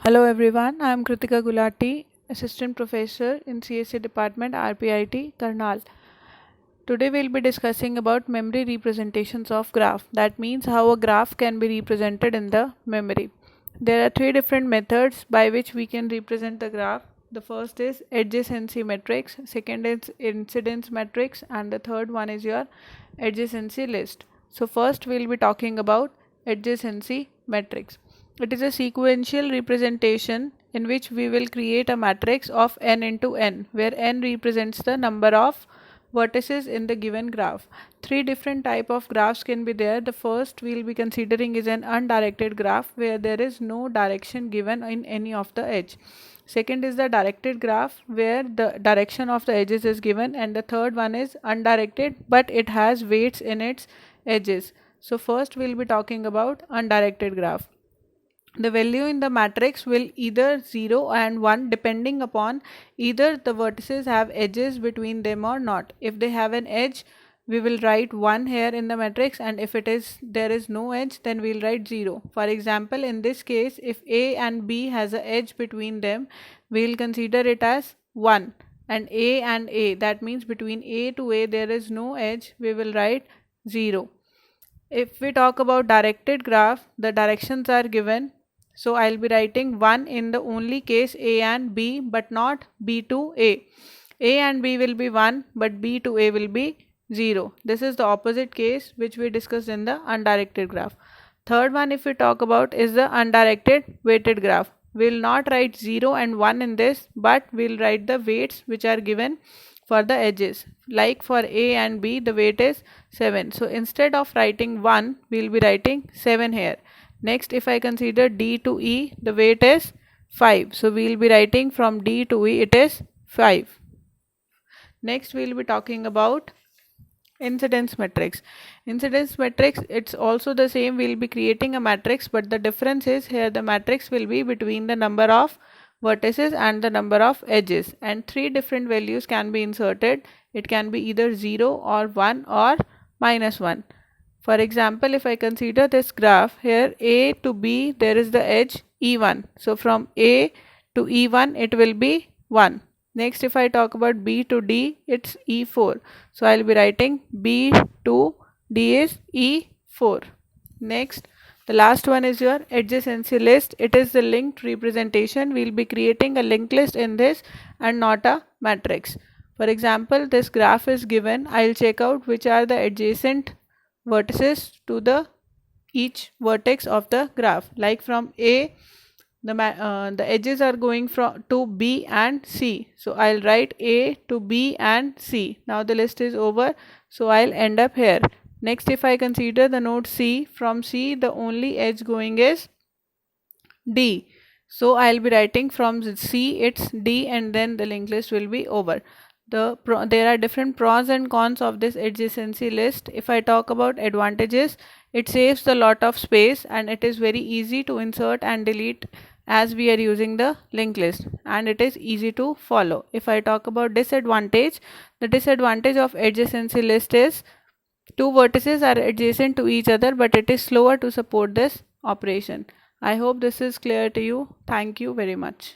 Hello everyone, I am Kritika Gulati, Assistant Professor in CSA Department RPIT Karnal. Today we'll be discussing about memory representations of graph. That means how a graph can be represented in the memory. There are three different methods by which we can represent the graph. The first is adjacency matrix, second is incidence matrix, and the third one is your adjacency list. So first we'll be talking about adjacency matrix. It is a sequential representation in which we will create a matrix of n into n, where n represents the number of vertices in the given graph. Three different type of graphs can be there. The first we'll be considering is an undirected graph where there is no direction given in any of the edge. Second is the directed graph where the direction of the edges is given, and the third one is undirected but it has weights in its edges. So first we'll be talking about undirected graph. The value in the matrix will either 0 and 1 depending upon either the vertices have edges between them or not. If they have an edge, we will write 1 here in the matrix, and if there is no edge, then we'll write 0. For example, in this case, if A and B has an edge between them, we'll consider it as 1, and A, that means between A to A there is no edge, we will write 0. If we talk about directed graph, the directions are given. So I'll be writing 1 in the only case A and B, but not B to A. A and B will be 1, but B to A will be 0. This is the opposite case which we discussed in the undirected graph. Third one, if we talk about, is the undirected weighted graph. We'll not write 0 and 1 in this, but we'll write the weights which are given for the edges. Like for A and B, the weight is 7. So instead of writing 1, we'll be writing 7 here. Next, if I consider D to E, the weight is 5. So we'll be writing from D to E, it is 5. Next, we'll be talking about incidence matrix. Incidence matrix, it's also the same. We'll be creating a matrix, but the difference is here the matrix will be between the number of vertices and the number of edges, and three different values can be inserted. It can be either 0 or 1 or -1. For example, if I consider this graph here, A to B, there is the edge E1. So from A to E1, it will be 1. Next, if I talk about B to D, it's E4. So I'll be writing B to D is E4. Next, the last one is your adjacency list. It is the linked representation. We'll be creating a linked list in this and not a matrix. For example, this graph is given. I'll check out which are the adjacent vertices to the each vertex of the graph. Like from A, the edges are going from to B and C. So I'll write A to B and C. Now the list is over. So I'll end up here. Next, if I consider the node C, from C the only edge going is D. So I'll be writing from C it's D, and then the linked list will be over. There are different pros and cons of this adjacency list. If I talk about advantages, it saves a lot of space and it is very easy to insert and delete as we are using the linked list, and it is easy to follow. If I talk about disadvantage, the disadvantage of adjacency list is two vertices are adjacent to each other, but it is slower to support this operation. I hope this is clear to you. Thank you very much.